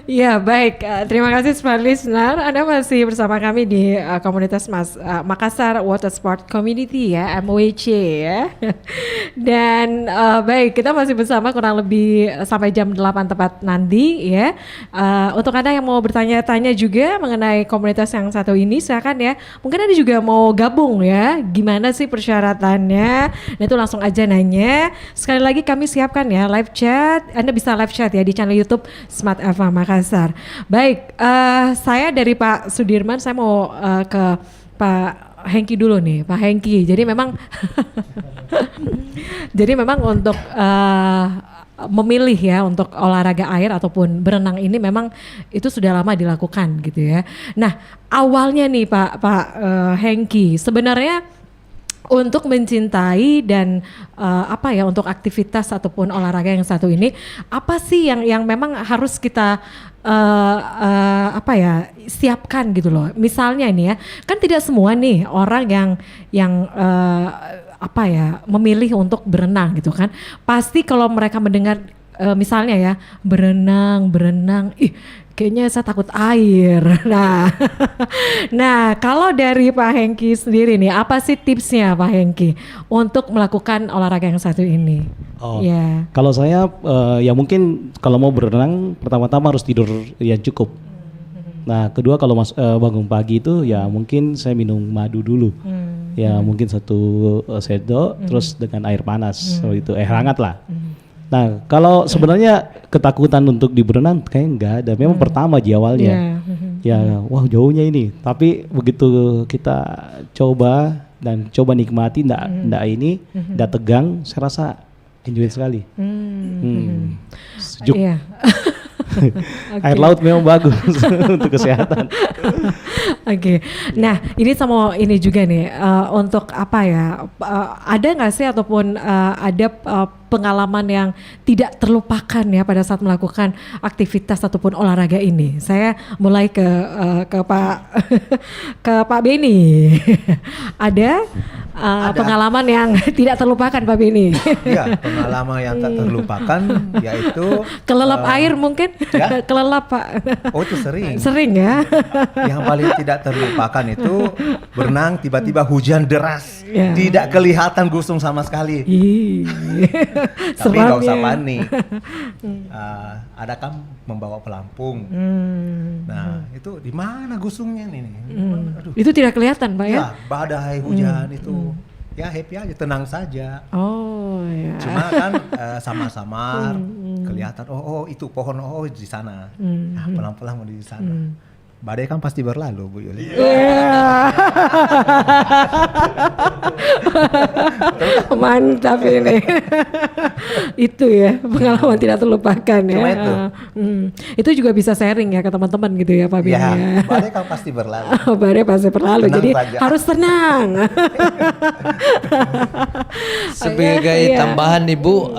Ya baik, terima kasih smart listener. Anda masih bersama kami di komunitas Makassar Water Sport Community ya, MWC ya. Dan baik, kita masih bersama kurang lebih sampai jam 8 tepat nanti ya. Untuk Anda yang mau bertanya-tanya juga mengenai komunitas yang satu ini, silakan ya. Mungkin Anda juga mau gabung ya, gimana sih persyaratannya? Nah itu langsung aja nanya. Sekali lagi kami siapkan ya live chat. Anda bisa live chat ya di channel YouTube Smart FM Makassar. Baik, saya dari Pak Sudirman, saya mau ke Pak Hengki dulu nih, Pak Hengki. Jadi memang, jadi memang untuk memilih ya untuk olahraga air ataupun berenang ini memang itu sudah lama dilakukan gitu ya. Nah awalnya nih Pak Hengki, sebenarnya untuk mencintai dan apa ya untuk aktivitas ataupun olahraga yang satu ini apa sih yang memang harus kita apa ya siapkan gitu loh. Misalnya ini ya kan tidak semua nih orang yang apa ya memilih untuk berenang gitu kan. Pasti kalau mereka mendengar misalnya ya berenang, ih kayaknya saya takut air. Nah, nah kalau dari Pak Hengki sendiri nih, apa sih tipsnya Pak Hengki untuk melakukan olahraga yang satu ini? Oh, Ya. kalau saya ya mungkin kalau mau berenang pertama-tama harus tidur yang cukup. Nah, kedua kalau bangun pagi itu ya mungkin saya minum madu dulu. Ya mungkin satu sendok terus dengan air panas, so itu air hangat lah. Nah, kalau sebenarnya ketakutan untuk di berenang kayaknya enggak ada. Memang pertama di awalnya. Ya, wah jauhnya ini. Tapi begitu kita coba dan coba nikmati enggak ini, enggak tegang, saya rasa enjoy sekali. Sejuk. Iya. Air laut memang bagus untuk kesehatan. Oke. Nah, ini sama ini juga nih untuk apa ya? Ada nggak sih ataupun ada pengalaman yang tidak terlupakan ya pada saat melakukan aktivitas ataupun olahraga ini? Saya mulai ke Pak ke Pak Beni. Ada pengalaman yang tidak terlupakan Pak Beni? Ya, pengalaman yang tak terlupakan yaitu Kelelap air mungkin? Ya. Kelelap Pak. Oh itu sering. Sering ya? Yang paling tidak terlupakan itu berenang tiba-tiba hujan deras, Ya. tidak kelihatan gusung sama sekali. Ih. Tapi nggak usah Seramnya. panik. Ada kan membawa pelampung. Nah itu di mana gusungnya nih? Aduh. Itu tidak kelihatan Pak ya? Ya badai hujan itu. Ya happy aja, tenang saja. Oh ya. Cuma kan samar-samar kelihatan oh itu pohon oh di sana. Nah, pelan-pelan menuju di sana. Badai kan pasti berlalu Bu Yuli. Mantap ini. Itu ya pengalaman tidak terlupakan ya. Cuma itu. Itu juga bisa sharing ya ke teman-teman gitu ya Pak Bini Ya, ya. badai kan pasti berlalu. Badai pasti berlalu, Tenang jadi saja. harus tenang. Sebagai Iya. tambahan Ibu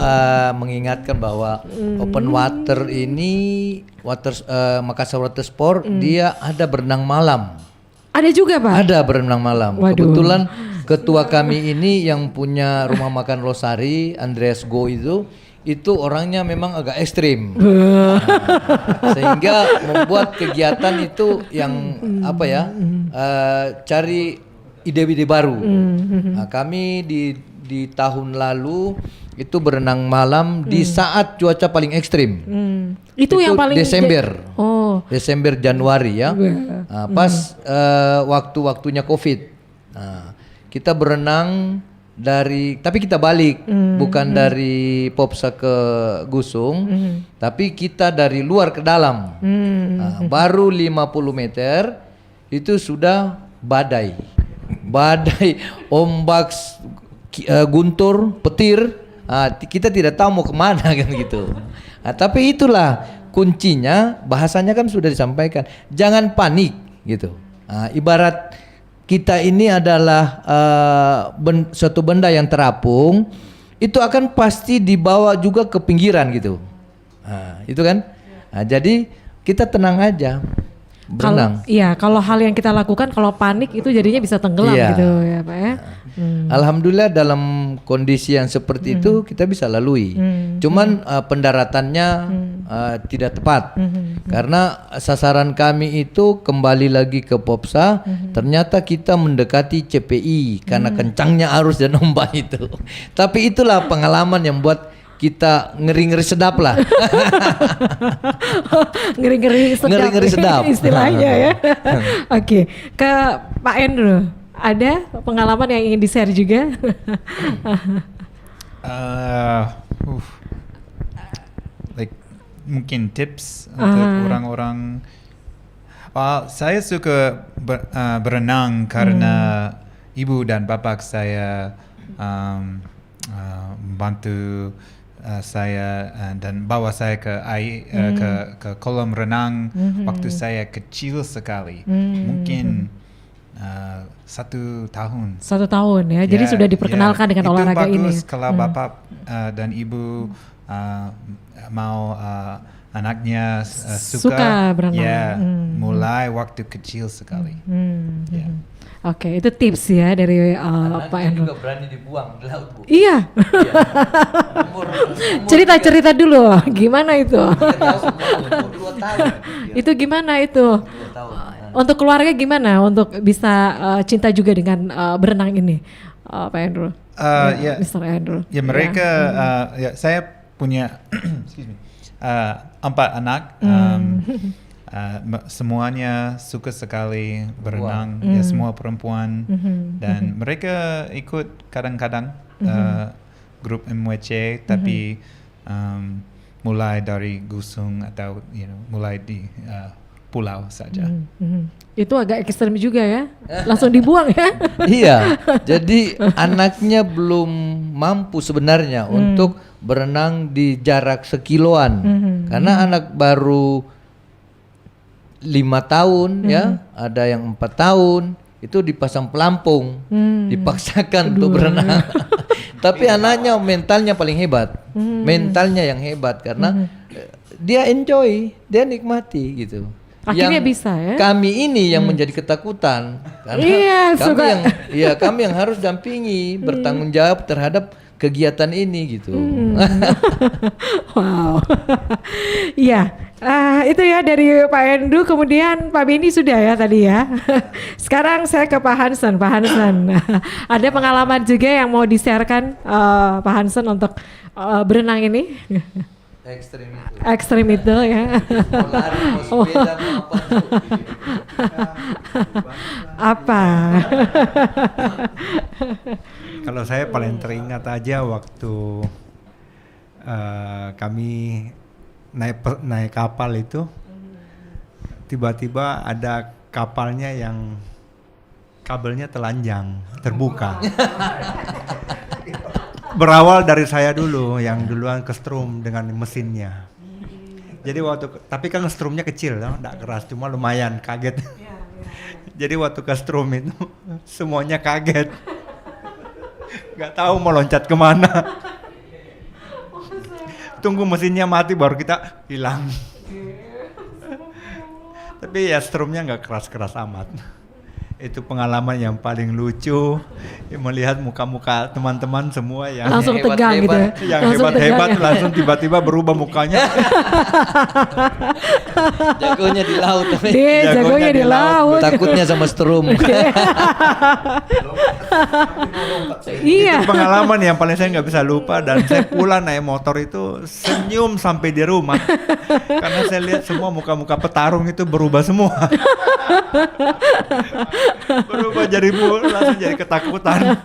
mengingatkan bahwa open water ini Makassar Water Sport dia ada berenang malam. Ada juga Pak? Ada berenang malam. Waduh. Kebetulan ketua kami ini yang punya rumah makan Rosari, Andreas Go itu orangnya memang agak ekstrim. Sehingga membuat kegiatan itu yang apa ya? Cari ide-ide baru. Nah, kami di tahun lalu itu berenang malam di saat cuaca paling ekstrim. Itu yang paling Desember. Oh. Desember Januari ya. Nah, pas waktu-waktunya Covid. Nah, kita berenang tapi kita balik bukan dari Popsa ke Gusung, tapi kita dari luar ke dalam. Nah, baru 50 meter itu sudah badai. Badai, ombak, guntur, petir. Kita tidak tahu mau kemana kan gitu. Nah, tapi itulah kuncinya, bahasanya kan sudah disampaikan. Jangan panik gitu. Nah, ibarat kita ini adalah suatu benda yang terapung, itu akan pasti dibawa juga ke pinggiran gitu. Nah, itu kan. Nah, jadi kita tenang aja. Berenang. Kalau hal yang kita lakukan kalau panik itu jadinya bisa tenggelam Iya. gitu ya Pak ya. Alhamdulillah dalam kondisi yang seperti itu kita bisa lalui. Cuman pendaratannya tidak tepat. Karena sasaran kami itu kembali lagi ke Popsa, ternyata kita mendekati CPI karena kencangnya arus dan ombak itu. Tapi itulah pengalaman yang buat kita ngeri-ngeri sedap lah. Ngeri-ngeri sedap, Ngeri-ngeri sedap. istilahnya ya. Oke, ke Pak Andrew, ada pengalaman yang ingin di-share juga? Like mungkin tips untuk orang-orang. Saya suka berenang karena ibu dan bapak saya membantu saya dan bawa saya ke air ke kolam renang waktu saya kecil sekali. Mungkin 1 tahun. 1 tahun ya, jadi sudah diperkenalkan dengan olahraga ini. Itu bagus kalau bapak dan ibu mau anaknya Suka berenang. Ya, mulai waktu kecil sekali. Ya. Oke, itu tips ya dari Pak Andrew. juga berani dibuang di laut, Bu. Iya. Cerita-cerita dulu, gimana itu? Umur 2 tahun. Itu gimana itu? 2 tahun. Untuk keluarga gimana untuk bisa cinta juga dengan berenang ini, Pak Andrew? Ya, Mr. Andrew. ya mereka ya saya punya excuse me, 4 anak. Semuanya suka sekali berenang, ya semua perempuan, dan mereka ikut kadang-kadang grup MWC, tapi mulai dari Gusung atau mulai di pulau saja. Itu agak ekstrem juga ya, langsung dibuang ya. Iya, jadi anaknya belum mampu sebenarnya untuk berenang di jarak sekiloan, karena anak baru 5 tahun ya, ada yang 4 tahun itu dipasang pelampung, dipaksakan untuk berenang. Tapi anaknya mentalnya paling hebat, mentalnya yang hebat karena dia enjoy, dia nikmati gitu. Akhirnya Yang bisa ya. Kami ini yang menjadi ketakutan karena Iya, kami yang harus dampingi, bertanggung jawab terhadap kegiatan ini gitu. Wow. Iya, itu ya dari Pak Andrew, kemudian Pak Benny sudah ya tadi ya. Sekarang saya ke Pak Hansen. Pak Hansen, ada pengalaman juga yang mau di-sharekan Pak Hansen untuk berenang ini? Ekstrim itu. Ekstrim itu ya. Mau lari, mau sepeda, mau Apa? Kalau saya paling teringat aja waktu kami naik kapal itu, tiba-tiba ada kapalnya yang kabelnya telanjang, terbuka. Berawal dari saya dulu, yang duluan kestrum dengan mesinnya. Jadi tapi kan kestrumnya kecil, enggak keras, cuma lumayan kaget. Jadi waktu kestrum itu semuanya kaget. Nggak tahu mau loncat kemana. Tunggu mesinnya mati baru kita hilang. Tapi ya strumnya nggak keras-keras amat. Itu pengalaman yang paling lucu, melihat muka-muka teman-teman semua yang Langsung tegang gitu ya. yang Langsung hebat-hebat tegang ya. langsung tiba-tiba berubah mukanya. Jagonya di laut. Dia jagonya di laut. Takutnya sama strum. Iya. Itu pengalaman yang paling saya nggak bisa lupa, dan saya pulang naik motor itu senyum sampai di rumah karena saya lihat semua muka-muka petarung itu berubah semua. Berubah langsung jadi ketakutan.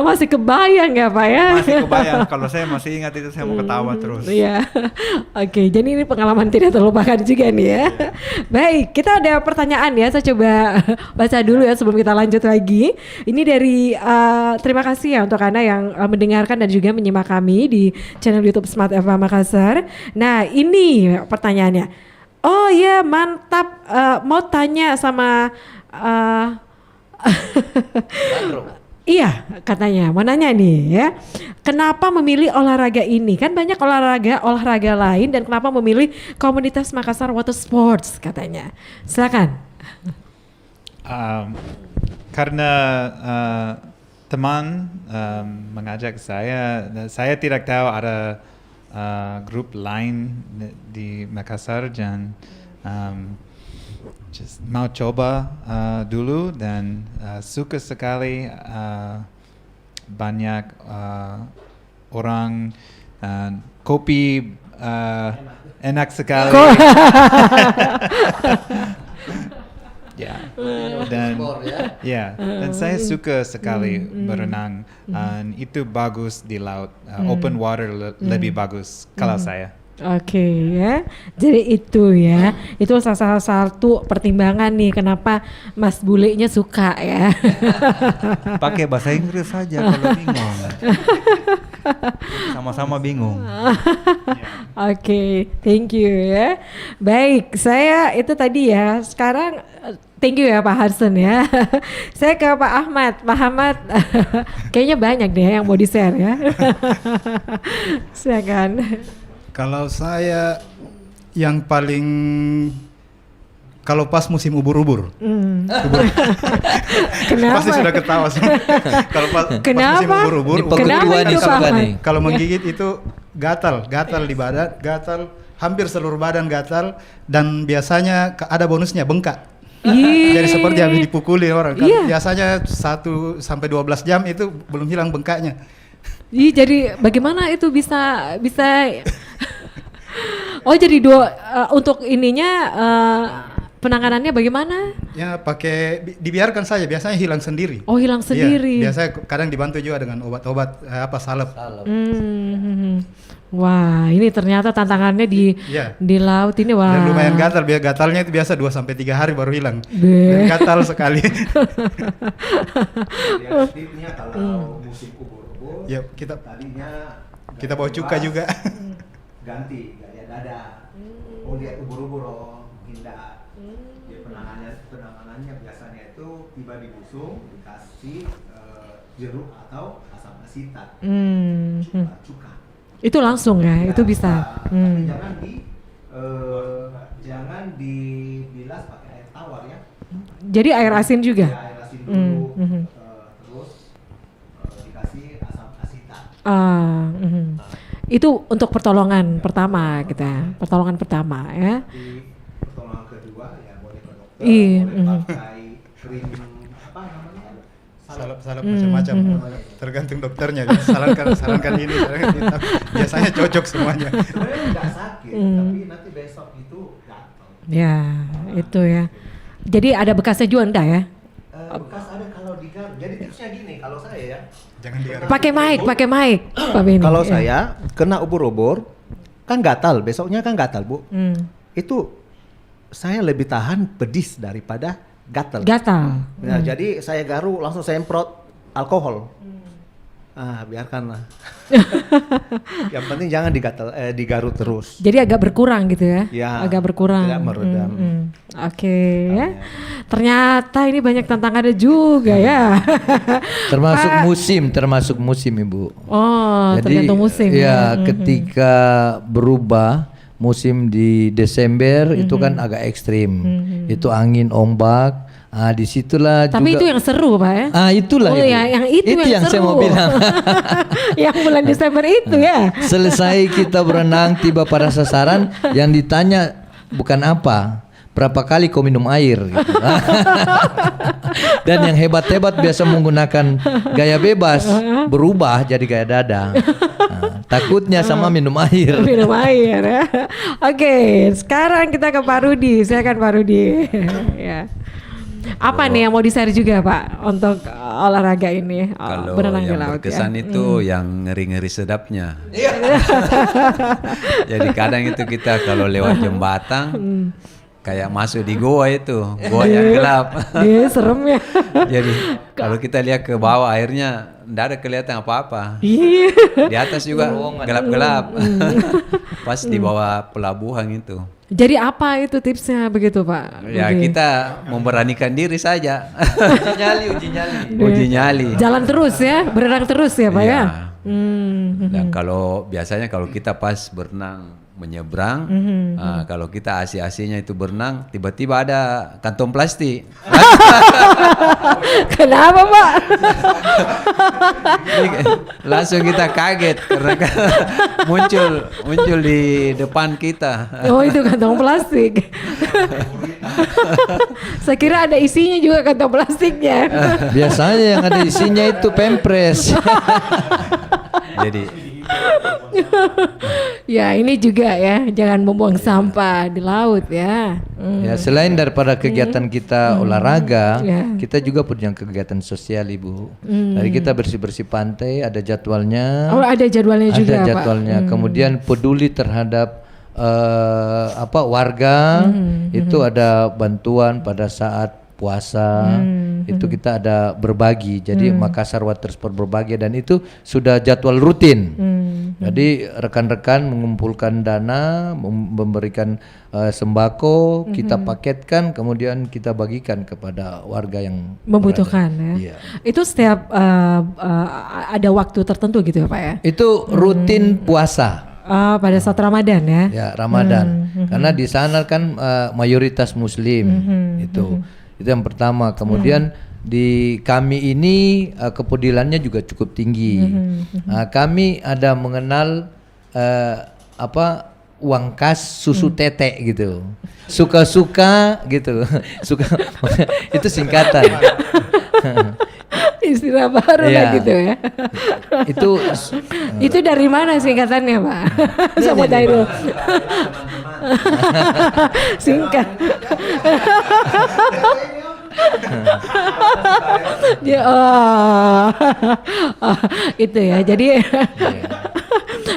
Masih kebayang ya Pak ya? Masih kebayang, kalau saya masih ingat itu saya mau ketawa terus. Iya. Oke, jadi ini pengalaman tidak terlupakan juga nih ya. Baik, kita ada pertanyaan ya. Saya coba baca dulu ya sebelum kita lanjut lagi. Ini dari terima kasih ya untuk Anda yang mendengarkan dan juga menyimak kami di channel YouTube Smart FM Makassar. Nah, ini pertanyaannya. Oh iya, mantap. Mau tanya sama iya, katanya mau nanya nih ya. Kenapa memilih olahraga ini? Kan banyak olahraga lain, dan kenapa memilih komunitas Makassar Water Sports katanya? Silakan. Karena teman mengajak saya tidak tahu ada grup lain di Makassar dan just mau coba dulu dan suka sekali banyak orang kopi enak sekali. Ya, dan dan saya suka sekali berenang. Itu bagus di laut. Open water lebih bagus kalau saya. Oke ya, jadi itu ya, itu salah satu pertimbangan nih kenapa Mas Bulenya suka ya. Pakai bahasa Inggris saja kalau bingung. Sama-sama bingung. Oke, thank you ya. Baik, saya itu tadi ya. Sekarang thank you ya Pak Harsun ya. Saya ke Pak Ahmad. Pak Ahmad, kayaknya banyak deh yang mau di-share ya. Silakan. Kalau saya yang paling kalau pas musim ubur-ubur. Kenapa? Pasti sudah ketawa semua. Kalau pas musim Kenapa? ubur-ubur, Ini pengketua nih Pak suka Ahmad? nih. kalau menggigit itu gatal di badan, gatal, hampir seluruh badan gatal dan biasanya ada bonusnya bengkak. Ih. Jadi seperti habis dipukuli orang. Kan Iya. biasanya 1 sampai 12 jam itu belum hilang bengkaknya. Ih, jadi bagaimana itu bisa Oh, jadi untuk ininya penanganannya bagaimana? Ya dibiarkan saja, biasanya hilang sendiri. Oh, hilang sendiri. Iya, biasanya kadang dibantu juga dengan obat-obat salep. Wah, ini ternyata tantangannya Iya. di laut ini wah. Dan lumayan gatal, gatalnya itu biasa 2 sampai 3 hari baru hilang. Be. Dan gatal sekali. Tipsnya kalau musim ubur-ubur, Ya, kita tadinya bawa cuka juga. ganti gaya dada. Oh lihat ubur-ubur, oh hindar. Ya, penanganannya biasanya itu tiba di busung dikasih jeruk atau asam asitat. Cuka. Itu langsung ya, Ya, itu bisa. Tapi jangan dibilas pakai air tawar ya. Jadi air asin Ya, juga. air asin dulu, terus dikasih asam asitat. Itu untuk pertolongan pertama kita, pertolongan pertama ya. Di pertolongan kedua ya boleh ke dokter, Iya, boleh pakai krim apa namanya? Salep macam-macam. Tergantung dokternya. Sarankan ini, sarankan itu. Biasanya cocok semuanya. Sebenarnya nggak sakit, tapi nanti besok itu gatal. Ya, itu ya. Jadi ada bekasnya juga enggak ya? Bekas ada kalau digaruk. Jadi tipsnya gini, kalau saya ya. Jangan digaruk. Pakai mic, Pak Beni. Kalau Ya. saya kena ubur-ubur, kan gatal, besoknya kan gatal Bu. Itu saya lebih tahan pedis daripada gatal. Gatal. Nah, jadi saya garuk langsung saya semprot alkohol. Biarkanlah. Yang penting jangan digaruk terus. Jadi agak berkurang gitu ya? Ya, agak berkurang. tidak meredam. Oke ya. Ternyata ini banyak tantangannya juga ya. termasuk musim Ibu. Oh, tergantung musim. Ya, ketika berubah musim di Desember itu kan agak ekstrim. Itu angin, ombak. Disitulah Tapi juga. itu yang seru Pak ya? Itulah Oh Ibu. ya, yang itu yang saya seru. mau bilang. Yang bulan Desember itu ya. Selesai kita berenang tiba pada sasaran, yang ditanya bukan apa, berapa kali kau minum air gitu. Dan yang hebat-hebat biasa menggunakan gaya bebas berubah jadi gaya dada. Takutnya sama minum air. Minum air ya. Oke, sekarang kita ke Pak Rudi. Silakan Pak Rudi. Ya. Apa nih yang mau di-share juga Pak untuk olahraga ini? Kalau berenang di yang laut berkesan ya. itu yang ngeri-ngeri sedapnya. Jadi kadang itu kita kalau lewat jembatan kayak masuk di goa itu, goa yang gelap. Iya, serem ya. Jadi kalau kita lihat ke bawah airnya enggak ada kelihatan apa-apa. Iya. Di atas juga gelap-gelap. Pas di bawah pelabuhan itu. Jadi apa itu tipsnya begitu Pak? Ya Rudi? kita memberanikan diri saja. Uji nyali. Uji nyali. Jalan terus ya, berenang terus ya Pak ya. Iya. Dan kalau biasanya kalau kita pas berenang menyeberang. Kalau kita AC-AC-nya itu berenang, tiba-tiba ada kantong plastik. Kenapa Pak? Langsung kita kaget karena muncul di depan kita. Oh itu kantong plastik. Saya kira ada isinya juga kantong plastiknya. Biasanya yang ada isinya itu pempres. Jadi Ya ini juga ya, jangan membuang sampah di laut ya. Ya, selain daripada kegiatan kita olahraga, Ya. kita juga punya kegiatan sosial, Ibu. Dari kita bersih-bersih pantai, ada jadwalnya. Oh ada jadwalnya juga Ada jadwalnya. Pak. Kemudian peduli terhadap warga, itu ada bantuan pada saat puasa, itu kita ada berbagi. Jadi Makassar Water Sport berbagi dan itu sudah jadwal rutin. Jadi rekan-rekan mengumpulkan dana, memberikan sembako, kita paketkan, kemudian kita bagikan kepada warga yang Membutuhkan berada. ya. Iya. Itu setiap ada waktu tertentu gitu ya Pak ya? Itu rutin puasa. Pada saat Ramadan ya? Ya, Ramadan. Karena di sana kan mayoritas Muslim. Itu yang pertama. Kemudian di kami ini kepeduliannya juga cukup tinggi. Kami ada mengenal uang kas susu tete gitu. Suka-suka gitu. Suka itu singkatan. Istilah baru Iya. lah gitu ya. Itu dari mana singkatannya Pak? Saya mau tanya dulu. Singkat. Ya, itu ya.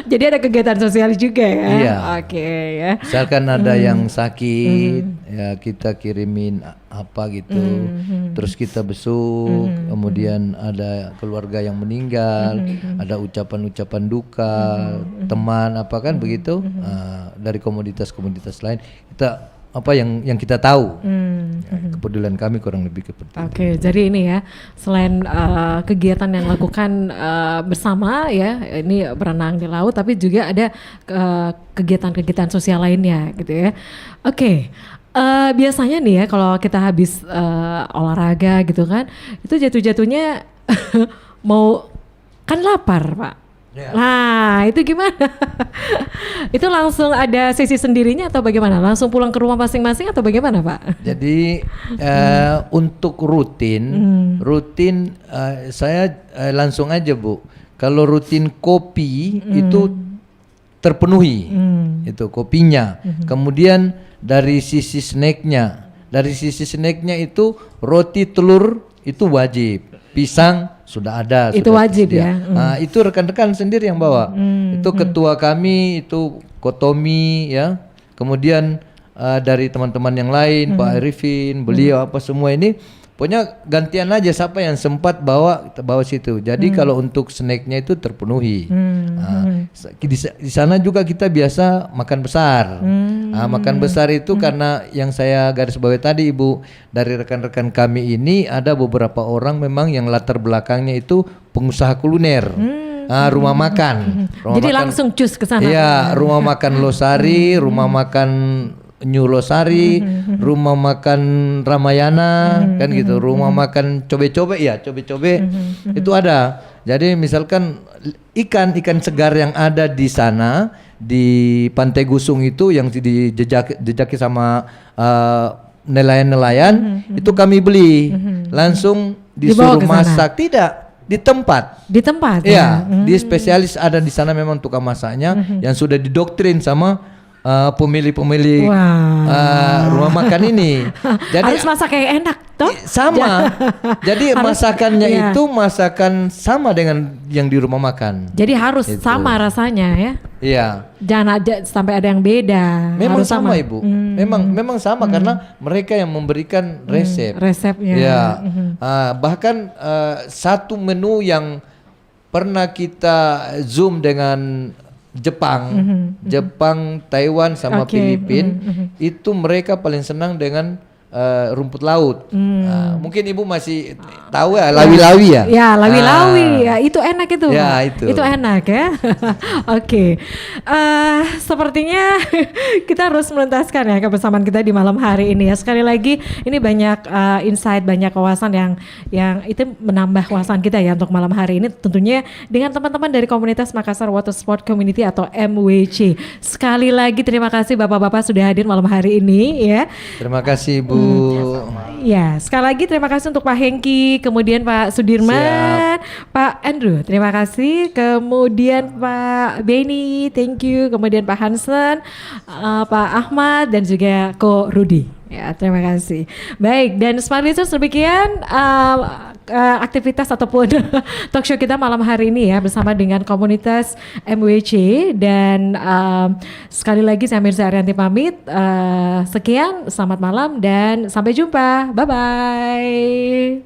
Jadi ada kegiatan sosial juga ya. Iya. Oke ya. Misalkan ada yang sakit, ya kita kirimin apa gitu, terus kita besuk, kemudian ada keluarga yang meninggal, ada ucapan-ucapan duka, teman apa kan begitu, dari komunitas-komunitas lain kita apa yang kita tahu, ya, kepedulian kami kurang lebih seperti itu. Oke, jadi ini ya, selain kegiatan yang lakukan bersama ya, ini berenang di laut, tapi juga ada kegiatan-kegiatan sosial lainnya gitu ya. Oke, biasanya nih ya kalau kita habis olahraga gitu kan, itu jatuh-jatuhnya mau kan lapar Pak. Ya. Nah itu gimana? Itu langsung ada sesi sendirinya atau bagaimana? Langsung pulang ke rumah masing-masing atau bagaimana Pak? Jadi untuk rutin saya langsung aja Bu. Kalau rutin kopi itu terpenuhi, itu kopinya. Kemudian dari sisi snacknya itu roti telur itu wajib, pisang sudah ada. Itu sudah wajib tersedia. ya. Nah, itu rekan-rekan sendiri yang bawa. Itu ketua kami itu Kotomi ya. Kemudian dari teman-teman yang lain, Pak Arifin, beliau apa semua ini, pokoknya gantian aja siapa yang sempat bawa situ. Jadi kalau untuk snacknya itu terpenuhi. Di sana juga kita biasa makan besar. Makan besar itu karena yang saya garis bawahi tadi Ibu, dari rekan-rekan kami ini ada beberapa orang memang yang latar belakangnya itu pengusaha kuliner. Rumah makan. Jadi langsung cus ke sana. Iya, rumah makan Losari, rumah makan New Losari, rumah makan Ramayana, kan gitu, rumah makan cobe-cobe ya, cobe-cobe itu ada. Jadi misalkan ikan segar yang ada di sana di Pantai Gusung itu yang dijejaki sama nelayan-nelayan, itu kami beli, langsung disuruh masak, tidak di tempat. Di tempat. Iya, di spesialis ada di sana memang tukang masaknya yang sudah didoktrin sama pemilik-pemilik rumah makan ini. Jadi harus masak kayak enak, toh? sama. Jadi masakannya itu masakan sama dengan yang di rumah makan. Jadi harus Itu. sama rasanya ya. Iya. Jangan ada sampai ada yang beda. Memang harus sama Ibu. Memang sama karena mereka yang memberikan resep. Resepnya. Ya. Bahkan satu menu yang pernah kita zoom dengan Jepang, Taiwan sama Filipina, itu mereka paling senang dengan rumput laut. Mungkin ibu masih tahu ya lawi-lawi ya. Ya, lawi-lawi. Ya, itu enak itu. Ya, Pak. Itu enak ya. Oke. Sepertinya kita harus menuntaskan ya kebersamaan kita di malam hari ini ya. Sekali lagi ini banyak insight, banyak wawasan yang itu menambah wawasan kita ya untuk malam hari ini, tentunya dengan teman-teman dari komunitas Makassar Water Sport Community atau MWC. Sekali lagi terima kasih Bapak-bapak sudah hadir malam hari ini ya. Terima kasih Bu. Ya, sekali lagi terima kasih untuk Pak Hengki, kemudian Pak Sudirman, Pak Andrew, terima kasih, kemudian Pak Benny, thank you, kemudian Pak Hansen, Pak Ahmad dan juga Ko Rudi. Ya, terima kasih. Baik, dan Smart Listeners, demikian aktivitas ataupun talk show kita malam hari ini ya bersama dengan komunitas MWC, dan sekali lagi saya Mirza Arianti pamit. Sekian, selamat malam dan sampai jumpa. Bye bye.